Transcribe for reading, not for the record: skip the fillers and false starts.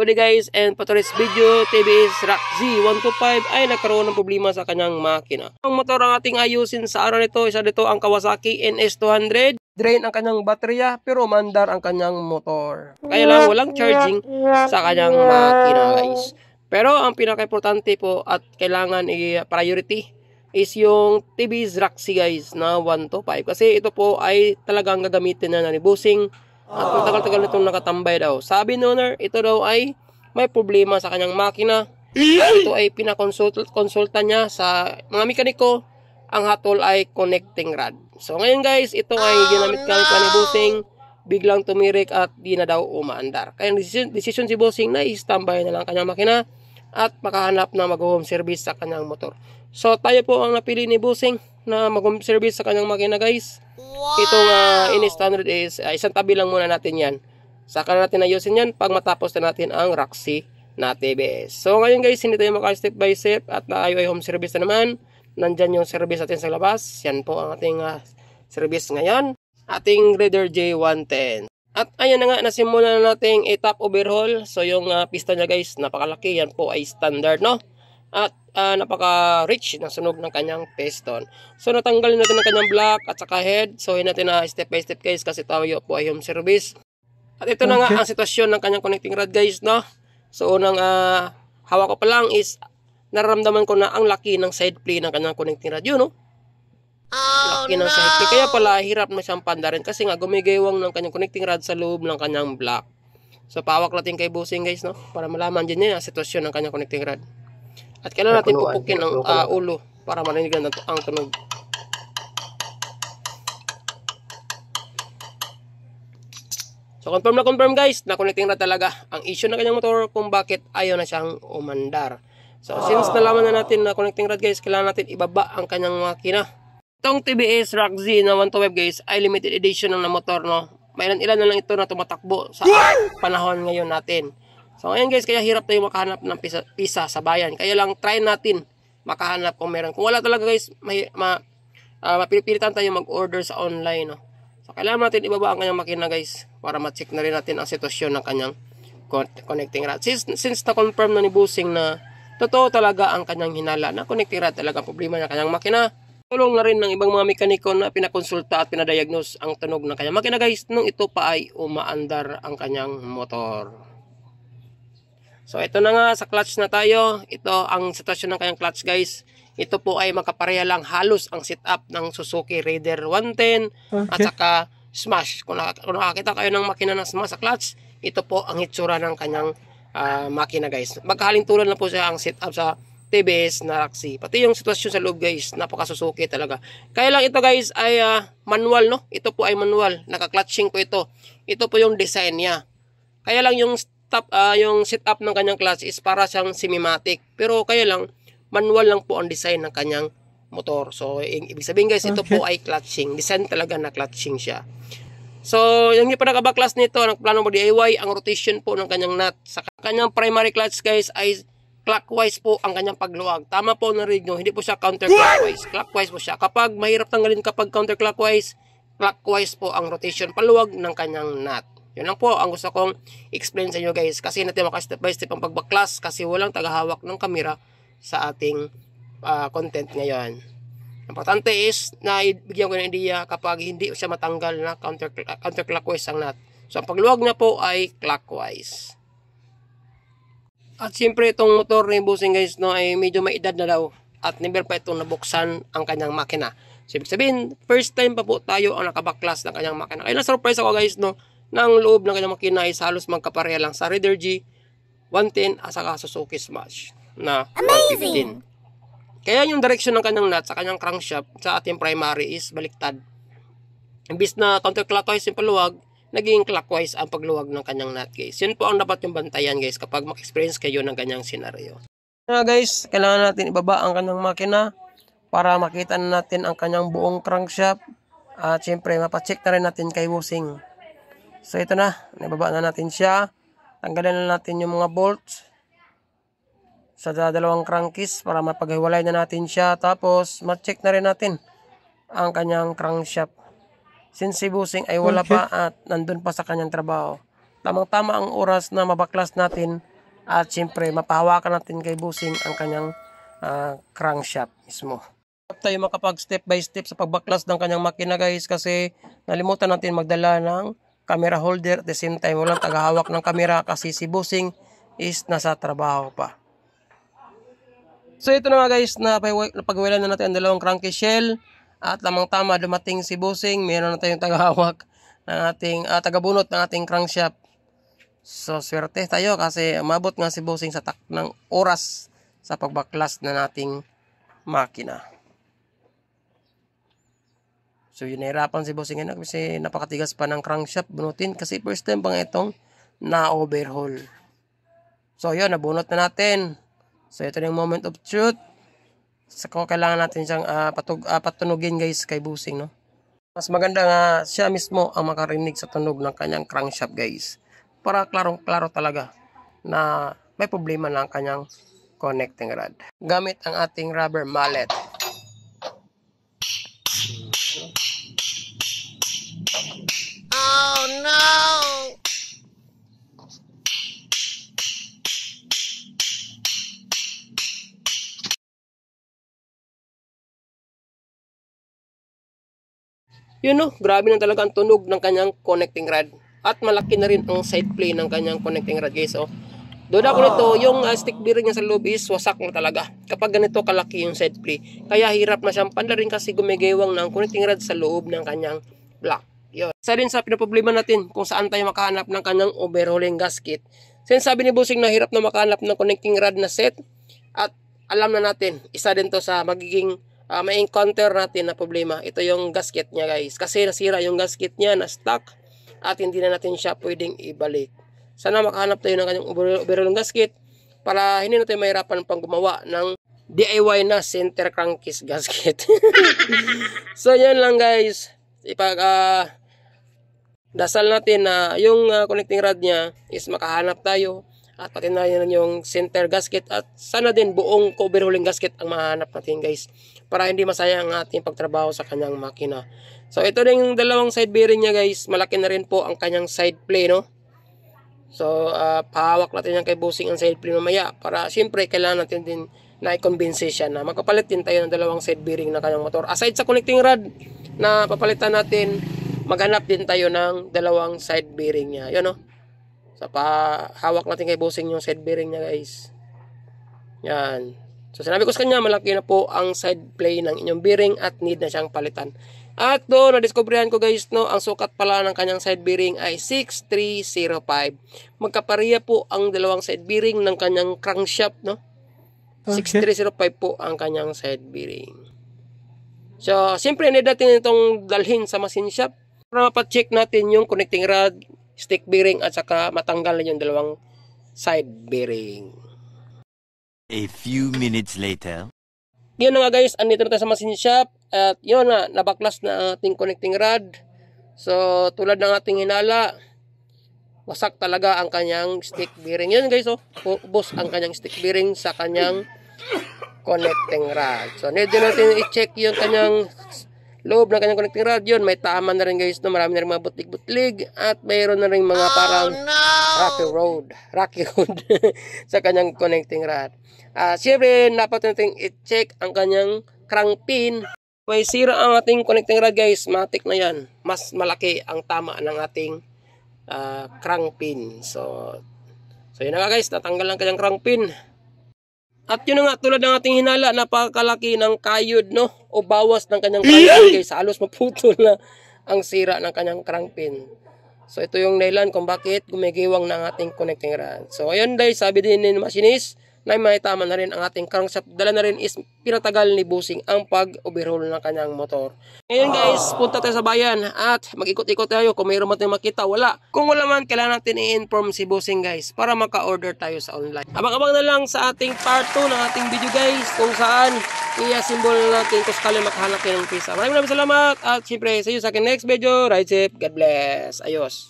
Good day guys, and for today's video, TVS ROC Z125 ay nagkaroon ng problema sa kanyang makina. Ang motor ang ating ayusin sa araw nito, isa dito ang Kawasaki NS200. Drain ang kanyang baterya pero mandar ang kanyang motor. Kaya lang walang charging sa kanyang makina guys. Pero ang pinaka-importante po at kailangan i-priority is yung TVS ROC Z guys na 125. Kasi ito po ay talagang gagamitin na ni Bossing. At matagal-tagal nitong nakatambay daw. Sabi ni owner, ito daw ay may problema sa kanyang makina. Ito ay pinakonsulta niya sa mga mekaniko. Ang hatol ay connecting rod. So ngayon guys, ito ay ginamit kami pa ni Bossing. Biglang tumirik at di na daw umaandar. Kaya decision si Bossing na i-standby na lang kanyang makina at makahanap na mag-home service sa kanyang motor. So tayo po ang napili ni Bossing na mag-home service sa kanyang makina guys. Itong NS200 is isang tabi lang muna natin yan. Saka natin ayusin yan pag matapos na natin ang ROC Z na TVS. So ngayon guys, hindi tayo maka-step by step at tayo ay home service na naman. Nandyan yung service natin sa labas. Yan po ang ating service ngayon. Ating Raider J110. At ayan na nga, nasimulan na natin top overhaul. So yung piston niya guys, napakalaki. Yan po ay standard, no? At napaka-rich na sunog ng kanyang piston. So natanggalin natin ang kanyang block at saka head. So yun natin na step by step guys kasi tayo po ay home service. At ito na nga ang sitwasyon ng kanyang connecting rod guys, no? So unang hawak ko pa lang is nararamdaman ko na ang laki ng side play ng kanyang connecting rod. Yun, no? Laki ng side play. Kaya pala hirap na siyang pandarin kasi nga gumigewang ng kanyang connecting rod sa loob ng kanyang block. So pawak natin kay Bossing guys, no? Para malaman din niya ang sitwasyon ng kanyang connecting rod. At kailangan natin pupukin ang ulo para marinig na ang tunog. So confirm na confirm guys, na connecting na talaga ang issue ng kanyang motor kung bakit ayaw na siyang umandar. So since nalaman na natin na connecting rod guys, kailangan natin ibaba ang kanyang makina. Itong TVS ROC Z na 125 guys ay limited edition ng motor, no? May ilan na lang ito na tumatakbo sa panahon ngayon natin. So ngayon guys, kaya hirap tayo makahanap ng pisa sa bayan. Kaya lang try natin makahanap kung meron. Kung wala talaga guys, mapipilitan tayo mag-order sa online, no? So kailangan natin ibaba ang kanyang makina guys para ma-check na rin natin ang sitwasyon ng kanyang connecting rod. Since na-confirm na ni Bossing na totoo talaga ang kanyang hinala na connecting rod talaga problema ng kanyang makina. Tulong na rin ng ibang mga mekaniko na pinakonsulta at pinadiagnose ang tunog ng kanyang makina guys nung ito pa ay umaandar ang kanyang motor. So ito na nga, sa clutch na tayo. Ito ang sitwasyon ng kanyang clutch guys. Ito po ay makapareha lang halos ang setup ng Suzuki Raider 110 at saka Smash. Kung nakakita kayo ng makina ng Smash sa clutch, ito po ang hitsura ng kanyang makina guys. Magkahalintulan na po siya ang setup sa TVS na ROC Z. Pati yung sitwasyon sa loob guys, napaka Suzuki talaga. Kaya lang ito guys ay manual, no? Ito po ay manual. Naka-clutching po ito. Ito po yung design niya. Kaya lang yung setup ng kanyang clutch is para siyang semi-matic. Pero kaya lang, manual lang po ang design ng kanyang motor. So, ibig sabihin guys, ito po ay clutching. Design talaga na clutching siya. So, yung hindi pa nakabaklas nito, ang plano mo DIY, ang rotation po ng kanyang nut. Sa kanyang primary clutch guys ay clockwise po ang kanyang pagluwag. Tama po na rin nyo, hindi po siya counterclockwise. Clockwise po siya. Kapag mahirap tanggalin kapag counterclockwise, clockwise po ang rotation paluwag ng kanyang nut. Yun lang po ang gusto kong explain sa inyo guys. Kasi natin maka-step by step ang pagbaklas kasi walang tagahawak ng kamera sa ating content ngayon. Importante is na ibigyan ko ng idea kapag hindi siya matanggal na counterclockwise ang nut. So ang pagluwag niya po ay clockwise. At siyempre itong motor ni Bossing guys, no, ay medyo may edad na daw. At never pa itong nabuksan ang kanyang makina. So ibig sabihin, first time pa po tayo ang nakabaklas ng kanyang makina. Kaya na-surprise ako guys, no, ng loob ng kanyang makina is halos magkapareha lang sa Raider J110 at saka Suzuki Smash na 115. Kaya yung direction ng kanyang nut sa kanyang crankshaft sa ating primary is baliktad. Imbis na counterclockwise yung paluwag, naging clockwise ang pagluwag ng kanyang nut guys. Yun po ang dapat yung bantayan guys kapag mag-experience kayo ng ganyang senaryo. Guys, kailangan natin ibaba ang kanyang makina para makita na natin ang kanyang buong crankshaft. At syempre mapacheck na rin natin kay Bossing. So ito na, nababa na natin siya. Tanggalin na natin yung mga bolts sa dalawang crankcase para mapaghiwalay na natin siya. Tapos ma-check na rin natin ang kanyang crankshaft. Since si Bossing ay wala pa at nandun pa sa kanyang trabaho. Tamang-tama ang oras na mabaklas natin At siyempre, mapahawakan natin kay Busing ang kanyang crankshaft mismo. Tayo makapag step by step sa pagbaklas ng kanyang makina guys, kasi nalimutan natin magdala ng camera holder. At the same time, walang tagahawak ng camera kasi si Busing is nasa trabaho pa. So ito na nga guys, napagawilan na natin ang dalawang cranky shell. At lamang tama, dumating si Busing. Meron na tayong tagahawak ng ating tagabunot ng ating crankshaft. So swerte tayo kasi umabot nga si Busing sa ng oras sa pagbaklas na nating makina. So yun, nahirapan si Busing yan kasi napakatigas pa ng crankshaft bunutin kasi first time pang itong na-overhaul. So yun, nabunot na natin. So ito na yung moment of truth. So kailangan natin siyang patunugin guys kay Busing, no? Mas maganda nga siya mismo ang makarinig sa tunog ng kanyang crankshaft guys. Para klarong-klaro talaga na may problema na ang kanyang connecting rod. Gamit ang ating rubber mallet. Oh no! Yun no, grabe na talaga ang tunog ng kanyang connecting rod. At malaki na rin ang side plate ng kanyang connecting rod guys. Oh. Doon ako nito, yung stick bearing niya sa loob is wasak na talaga. Kapag ganito kalaki yung side plate. Kaya hirap na siyang pandarin kasi gumigewang ng connecting rod sa loob ng kanyang block. Yun. Isa rin sa pinaproblema natin kung saan tayo makahanap ng kanyang overhauling gasket. Since sabi ni Busing na hirap na makahanap ng connecting rod na set. At alam na natin, isa din to sa magiging may encounter natin na problema. Ito yung gasket niya guys. Kasi nasira yung gasket niya na stuck. At hindi na natin siya pwedeng ibalik. Sana makahanap tayo ng kanyang overhauling gasket para hindi natin mahirapan pang gumawa ng DIY na center crankcase gasket. So yan lang guys. Dasal natin na yung connecting rod niya is makahanap tayo at pati na yun yung center gasket at sana din buong overhauling gasket ang mahanap natin guys para hindi masayang ang ating pagtrabaho sa kanyang makina. So ito din yung dalawang side bearing niya guys. Malaki na rin po ang kanyang side plate, no? So pahawak natin yan kay Busing ang side plate mamaya para siyempre kailangan natin din na i-convince siya na magpapalit din tayo ng dalawang side bearing ng kanyang motor. Aside sa connecting rod na papalitan natin, maghanap din tayo ng dalawang side bearing niya. Yun, no? So pahawak natin kay Busing yung side bearing niya guys. Yan. So sinabi ko sa kanya, malaki na po ang side plate ng inyong bearing at need na siyang palitan. At doon, nadiskubrihan ko guys, no, ang sukat pala ng kanyang side bearing ay 6305. Magkapareha po ang dalawang side bearing ng kanyang crankshaft, no? Okay. 6305 po ang kanyang side bearing. So, siyempre, need natin itong dalhin sa machine shop para mapacheck natin yung connecting rod, stick bearing, at saka matanggal yung dalawang side bearing. A few minutes later. Yun na nga guys, andito na tayo sa machine shop. At yun na, nabaklas na ating connecting rod. So, tulad ng ating hinala, wasak talaga ang kanyang stick bearing. Yun guys, oh, ubos ang kanyang stick bearing sa kanyang connecting rod. So, need din natin i-check yung kanyang loob ng kanyang connecting rod. Yun, may tama na rin guys, no? Marami na rin mga butlig-butlig at mayroon na rin mga parang rocky road sa kanyang connecting rod. Siyempre, dapat natin i-check ang kanyang crank pin. May sira ang ating connecting rod guys, matik na yan. Mas malaki ang tama ng ating crank pin. So yun na nga guys, natanggal ang kanyang crank pin. At yun na nga, tulad ng ating hinala, napakalaki ng kayod, no? O bawas ng kanyang crank pin guys. Halos maputol na ang sira ng kanyang crank pin. So ito yung dahilan kung bakit gumigiwang ng ating connecting rod. So ayun guys, sabi din ni machinist na may tama na rin ang ating crankshaft. Dala na rin is pinatagal ni Busing ang pag-overhaul ng kanyang motor. Ngayon guys, punta tayo sa bayan at mag-ikot-ikot tayo kung mayroon natin makita. Wala. Kung wala man, kailangan natin i-inform si Busing guys para maka-order tayo sa online. Abang-abang na lang sa ating part 2 ng ating video guys kung saan i-assemble natin kung sakali makahanap kayo ng pisa. Maraming salamat at syempre, see you sa akin next video. Ride safe. God bless. Ayos.